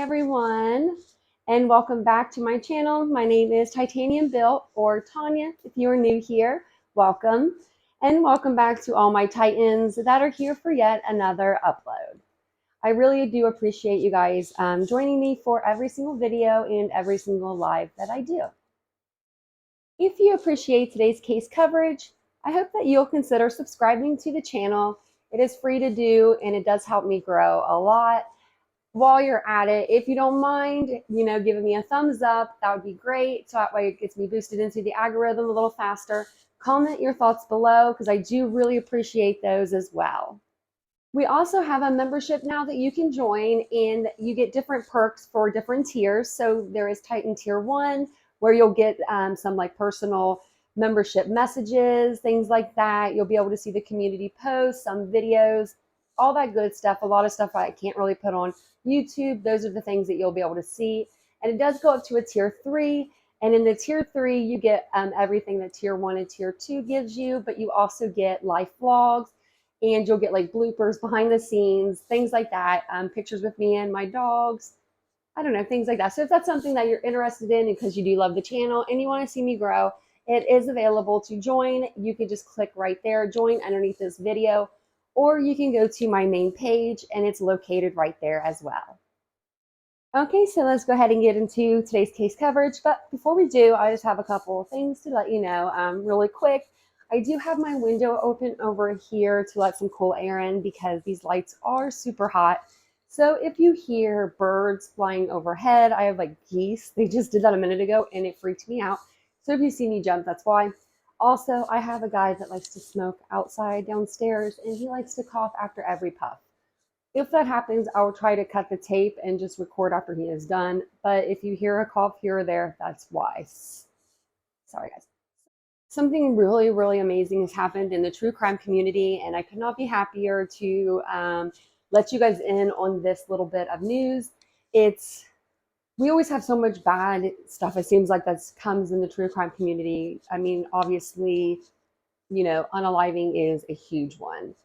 everyone, and welcome back to my channel. My name is TitaniumBuilt, or Tanya. If you are new here, welcome, and welcome back to all my Titans that are here for yet another upload. I really do appreciate you guys joining me for every single video and every single live that I do. If you appreciate today's case coverage, I hope that you'll consider subscribing to the channel. It is free to do, and it does help me grow a lot. While you're at it, if you don't mind, giving me a thumbs up, that would be great. So that way it gets me boosted into the algorithm a little faster. Comment your thoughts below because I do really appreciate those as well. We also have a membership now that you can join, and you get different perks for different tiers. So there is Titan Tier 1, where you'll get some like personal membership messages, things like that. You'll be able to see the community posts, some videos, all that good stuff. A lot of stuff I can't really put on YouTube. Those are the things that you'll be able to see. And it does go up to a Tier 3. And in the Tier 3, you get everything that Tier 1 and Tier 2 gives you, but you also get life vlogs, and you'll get like bloopers behind the scenes, things like that, pictures with me and my dogs. I don't know, things like that. So if that's something that you're interested in because you do love the channel and you want to see me grow, it is available to join. You can just click right there, join underneath this video, or you can go to my main page and it's located right there as well. Okay, so let's go ahead and get into today's case coverage. But before we do, I just have a couple of things to let you know really quick. I do have my window open over here to let some cool air in because these lights are super hot. So if you hear birds flying overhead, I have like geese. They just did that a minute ago and it freaked me out. So if you see me jump, that's why. Also, I have a guy that likes to smoke outside downstairs, and he likes to cough after every puff. If that happens, I will try to cut the tape and just record after he is done. But if you hear a cough here or there, that's why. Sorry, guys. Something really, really amazing has happened in the true crime community, and I could not be happier to let you guys in on this little bit of news. We always have so much bad stuff, it seems like, that comes in the true crime community. I mean, obviously, unaliving is a huge one.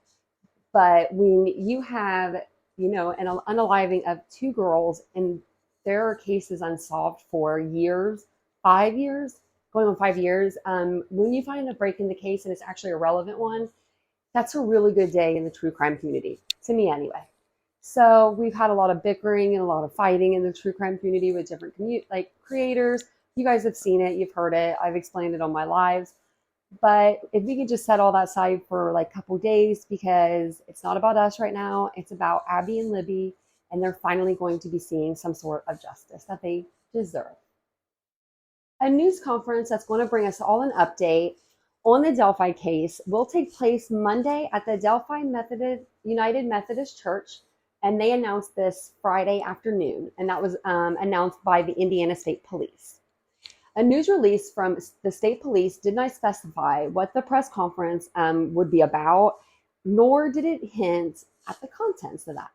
But when you have, an unaliving of two girls and there are cases unsolved for years, 5 years, going on 5 years, when you find a break in the case and it's actually a relevant one, that's a really good day in the true crime community, to me anyway. So we've had a lot of bickering and a lot of fighting in the true crime community with different creators. You guys have seen it, you've heard it, I've explained it on my lives. But if we could just set all that aside for like a couple days, because it's not about us right now, it's about Abby and Libby, and they're finally going to be seeing some sort of justice that they deserve. A news conference that's going to bring us all an update on the Delphi case will take place Monday at the Delphi United Methodist Church, and they announced this Friday afternoon, and that was announced by the Indiana State Police. A news release from the state police did not specify what the press conference would be about, nor did it hint at the contents of that.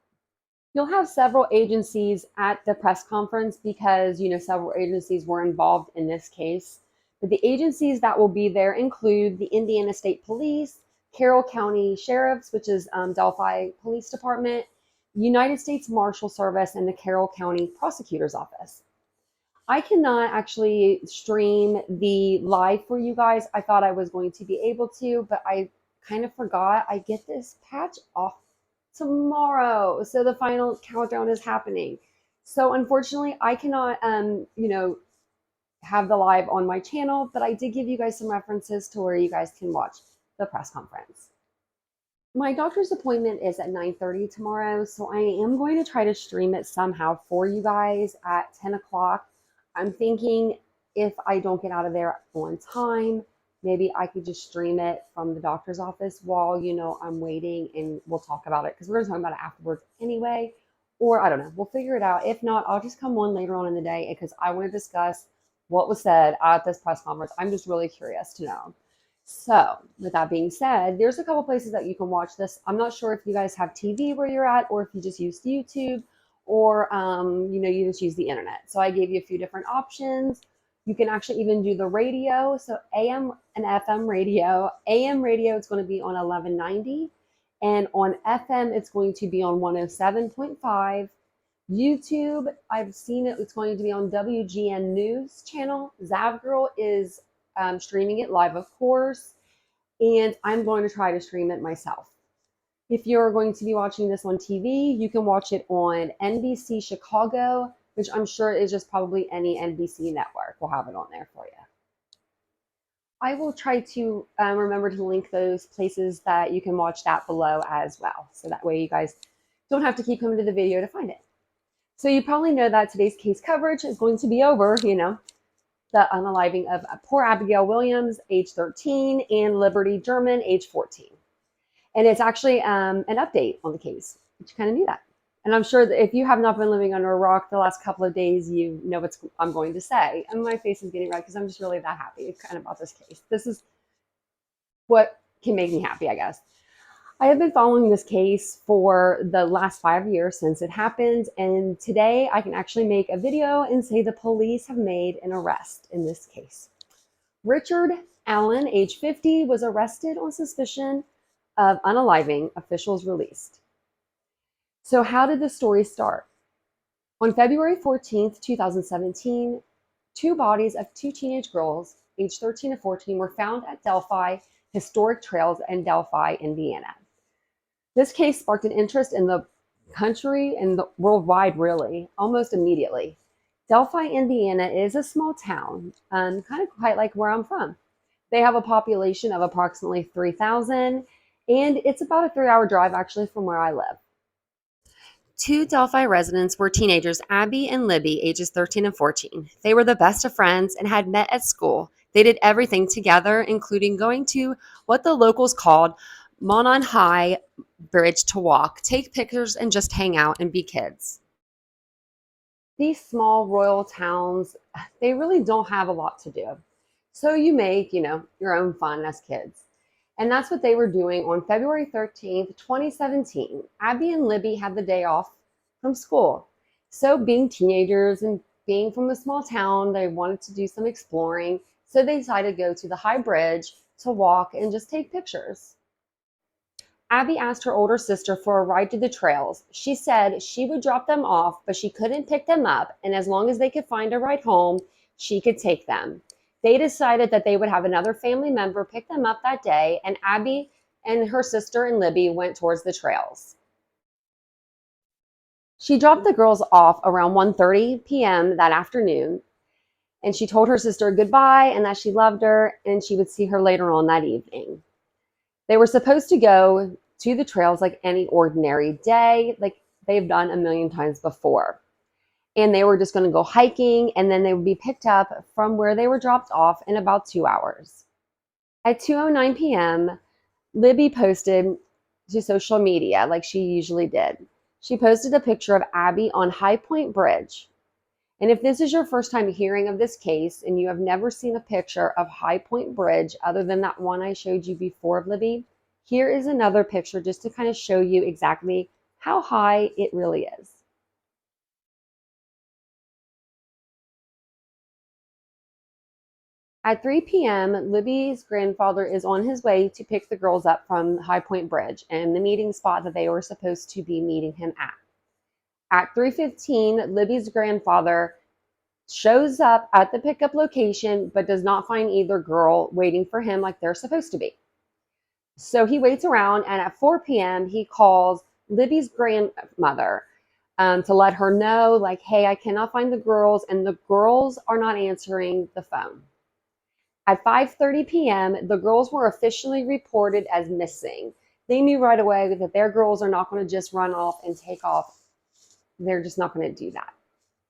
You'll have several agencies at the press conference because, several agencies were involved in this case. But the agencies that will be there include the Indiana State Police, Carroll County Sheriffs, which is Delphi Police Department, United States Marshal Service, and the Carroll County Prosecutor's Office. I cannot actually stream the live for you guys. I thought I was going to be able to, but I kind of forgot. I get this patch off tomorrow, so the final countdown is happening. So unfortunately, I cannot, have the live on my channel, but I did give you guys some references to where you guys can watch the press conference. My doctor's appointment is at 9:30 tomorrow, so I am going to try to stream it somehow for you guys at 10 o'clock. I'm thinking if I don't get out of there on time, maybe I could just stream it from the doctor's office while, I'm waiting, and we'll talk about it because we're going to talk about it afterwards anyway. Or I don't know, we'll figure it out. If not, I'll just come on later on in the day because I want to discuss what was said at this press conference. I'm just really curious to know. So with that being said, there's a couple places that you can watch this. I'm not sure if you guys have TV where you're at, or if you just use YouTube, or you just use the internet. So I gave you a few different options. You can actually even do the radio. So AM and FM radio. AM radio, it's going to be on 1190. And on FM, it's going to be on 107.5. YouTube, I've seen it. It's going to be on WGN News channel. Zavgirl is streaming it live, of course, and I'm going to try to stream it myself. If you're going to be watching this on TV, you can watch it on NBC Chicago, which I'm sure is just probably any NBC network will have it on there for you. I will try to remember to link those places that you can watch that below as well. So that way you guys don't have to keep coming to the video to find it. So you probably know that today's case coverage is going to be over, the unaliving of poor Abigail Williams, age 13, and Liberty German, age 14. And it's actually an update on the case, which you kind of knew that. And I'm sure that if you have not been living under a rock the last couple of days, you know what I'm going to say. And my face is getting red because I'm just really that happy kind of about this case. This is what can make me happy, I guess. I have been following this case for the last 5 years since it happened. And today I can actually make a video and say the police have made an arrest in this case. Richard Allen, age 50, was arrested on suspicion of unaliving, officials released. So how did the story start? On February 14th, 2017, two bodies of two teenage girls, aged 13 and 14, were found at Delphi Historic Trails in Delphi, Indiana. This case sparked an interest in the country and worldwide, really, almost immediately. Delphi, Indiana is a small town, kind of quite like where I'm from. They have a population of approximately 3,000, and it's about a 3-hour drive actually from where I live. Two Delphi residents were teenagers, Abby and Libby, ages 13 and 14. They were the best of friends and had met at school. They did everything together, including going to what the locals called Monon High Bridge to walk, take pictures, and just hang out and be kids. These small royal towns, they really don't have a lot to do. So you make, your own fun as kids. And that's what they were doing on February 13th, 2017. Abby and Libby had the day off from school. So being teenagers and being from a small town, they wanted to do some exploring. So they decided to go to the high bridge to walk and just take pictures. Abby asked her older sister for a ride to the trails. She said she would drop them off, but she couldn't pick them up. And as long as they could find a ride home, she could take them. They decided that they would have another family member pick them up that day, and Abby and her sister and Libby went towards the trails. She dropped the girls off around 1:30 p.m. that afternoon, and she told her sister goodbye and that she loved her and she would see her later on that evening. They were supposed to go to the trails like any ordinary day, like they've done a million times before. And they were just going to go hiking, and then they would be picked up from where they were dropped off in about 2 hours. At 2:09 p.m., Libby posted to social media like she usually did. She posted a picture of Abby on High Point Bridge. And if this is your first time hearing of this case and you have never seen a picture of High Point Bridge other than that one I showed you before of Libby, here is another picture just to kind of show you exactly how high it really is. At 3 p.m., Libby's grandfather is on his way to pick the girls up from High Point Bridge and the meeting spot that they were supposed to be meeting him at. At 3:15, Libby's grandfather shows up at the pickup location but does not find either girl waiting for him like they're supposed to be. So he waits around, and at 4 p.m., he calls Libby's grandmother to let her know, like, hey, I cannot find the girls, and the girls are not answering the phone. At 5:30 p.m., the girls were officially reported as missing. They knew right away that their girls are not going to just run off and take off. They're just not going to do that.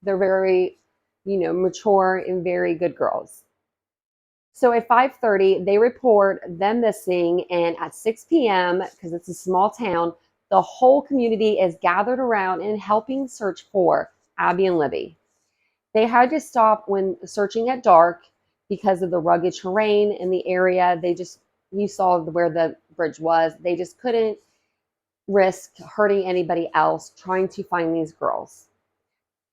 They're very, mature and very good girls. So at 5:30, they report them missing, and at 6 p.m., because it's a small town, the whole community is gathered around and helping search for Abby and Libby. They had to stop when searching at dark because of the rugged terrain in the area. You saw where the bridge was. They just couldn't risk hurting anybody else trying to find these girls.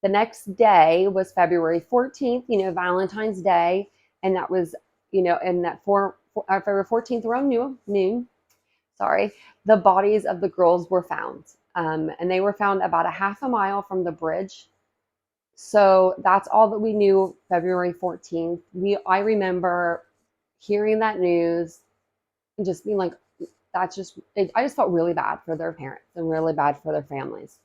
The next day was February 14th, Valentine's Day. And that was, and that February 14th around noon, the bodies of the girls were found. and they were found about a half a mile from the bridge. So that's all that we knew February 14th. I remember hearing that news and just being like, I just felt really bad for their parents and really bad for their families.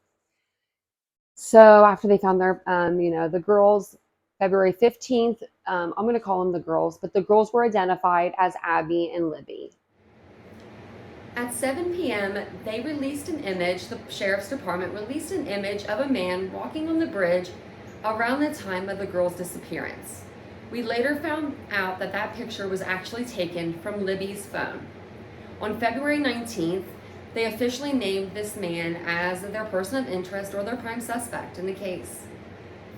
So after they found their, the girls, February 15th, I'm going to call them the girls, but the girls were identified as Abby and Libby. At 7 p.m., they released an image, the sheriff's department released an image of a man walking on the bridge around the time of the girls' disappearance. We later found out that that picture was actually taken from Libby's phone. On February 19th, they officially named this man as their person of interest or their prime suspect in the case.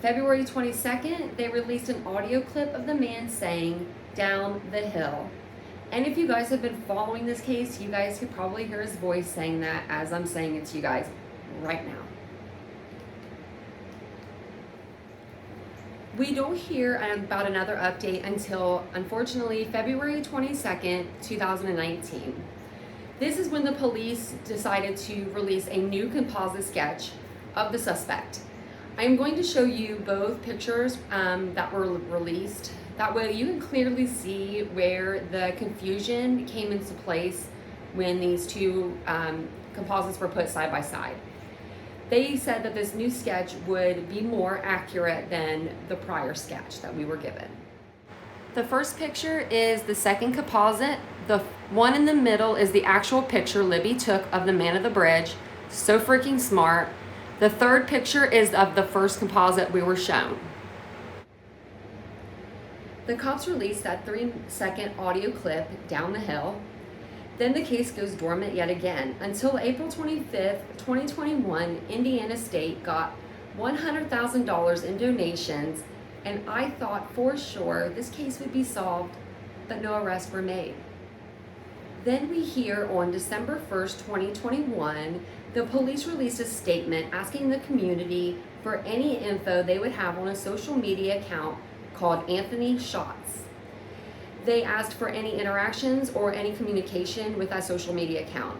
February 22nd, they released an audio clip of the man saying, "Down the hill." And if you guys have been following this case, you guys could probably hear his voice saying that as I'm saying it to you guys right now. We don't hear about another update until, unfortunately, February 22nd, 2019. This is when the police decided to release a new composite sketch of the suspect. I'm going to show you both pictures that were released. That way you can clearly see where the confusion came into place when these two composites were put side by side. They said that this new sketch would be more accurate than the prior sketch that we were given. The first picture is the second composite. The one in the middle is the actual picture Libby took of the man of the bridge. So freaking smart. The third picture is of the first composite we were shown. The cops released that 3-second audio clip, "Down the hill." Then the case goes dormant yet again until April 25th, 2021, Indiana State got $100,000 in donations, and I thought for sure this case would be solved, but no arrests were made. Then we hear on December 1st, 2021, the police released a statement asking the community for any info they would have on a social media account called Anthony Shots. They asked for any interactions or any communication with that social media account.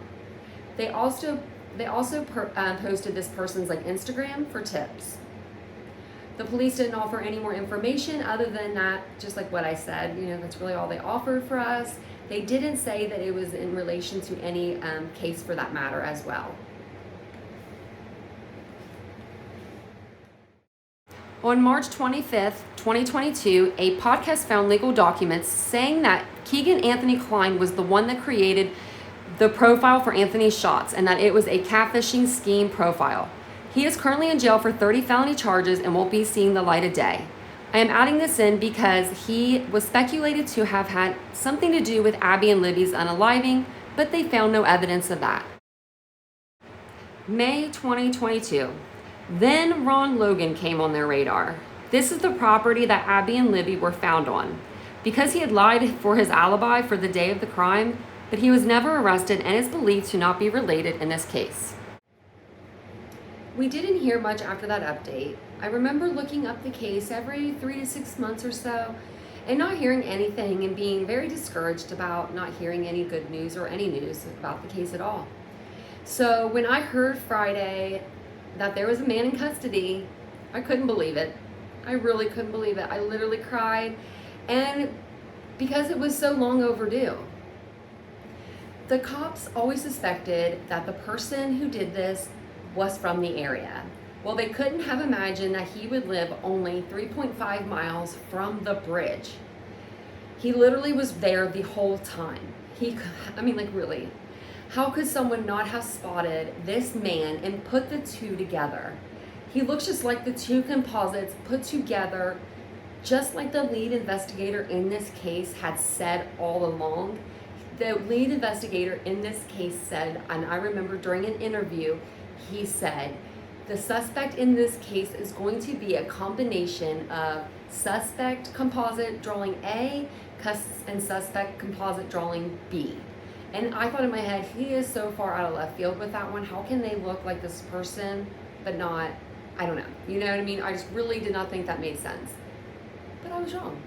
They also posted this person's Instagram for tips. The police didn't offer any more information other than that, just like what I said, that's really all they offered for us. They didn't say that it was in relation to any case for that matter as well. On March 25th, 2022, a podcast found legal documents saying that Keegan Anthony Klein was the one that created the profile for Anthony Shots and that it was a catfishing scheme profile. He is currently in jail for 30 felony charges and won't be seeing the light of day. I am adding this in because he was speculated to have had something to do with Abby and Libby's unaliving, but they found no evidence of that. May 2022. Then Ron Logan came on their radar. This is the property that Abby and Libby were found on. Because he had lied for his alibi for the day of the crime, but he was never arrested and is believed to not be related in this case. We didn't hear much after that update. I remember looking up the case every 3 to 6 months or so and not hearing anything and being very discouraged about not hearing any good news or any news about the case at all. So when I heard Friday that there was a man in custody, I couldn't believe it. I really couldn't believe it. I literally cried, and because it was so long overdue. The cops always suspected that the person who did this was from the area. Well, they couldn't have imagined that he would live only 3.5 miles from the bridge. He literally was there the whole time. Really. How could someone not have spotted this man and put the two together? He looks just like the two composites put together, just like the lead investigator in this case had said all along. The lead investigator in this case said, and I remember during an interview, he said, the suspect in this case is going to be a combination of suspect composite drawing A and suspect composite drawing B. And I thought in my head, he is so far out of left field with that one. How can they look like this person, but not, I don't know. You know what I mean? I just really did not think that made sense. But I was wrong.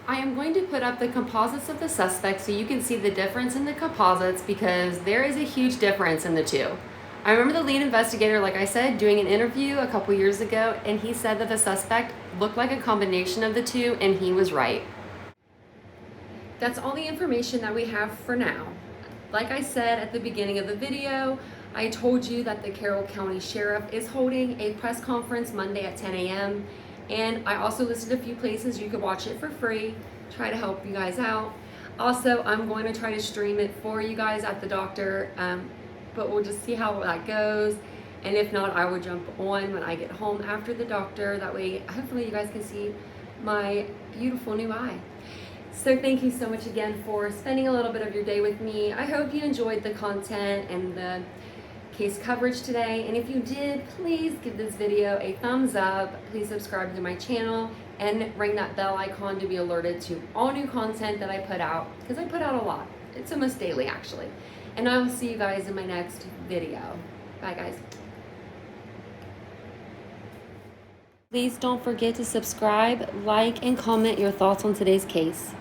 I am going to put up the composites of the suspect so you can see the difference in the composites, because there is a huge difference in the two. I remember the lead investigator, like I said, doing an interview a couple years ago, and he said that the suspect looked like a combination of the two, and he was right. That's all the information that we have for now. Like I said at the beginning of the video, I told you that the Carroll County Sheriff is holding a press conference Monday at 10 a.m. And I also listed a few places you could watch it for free, try to help you guys out. Also, I'm going to try to stream it for you guys at the doctor, but we'll just see how that goes. And if not, I will jump on when I get home after the doctor. That way, hopefully you guys can see my beautiful new eye. So thank you so much again for spending a little bit of your day with me. I hope you enjoyed the content and the case coverage today. And if you did, please give this video a thumbs up. Please subscribe to my channel and ring that bell icon to be alerted to all new content that I put out, because I put out a lot. It's almost daily actually. And I will see you guys in my next video. Bye guys. Please don't forget to subscribe, like, and comment your thoughts on today's case.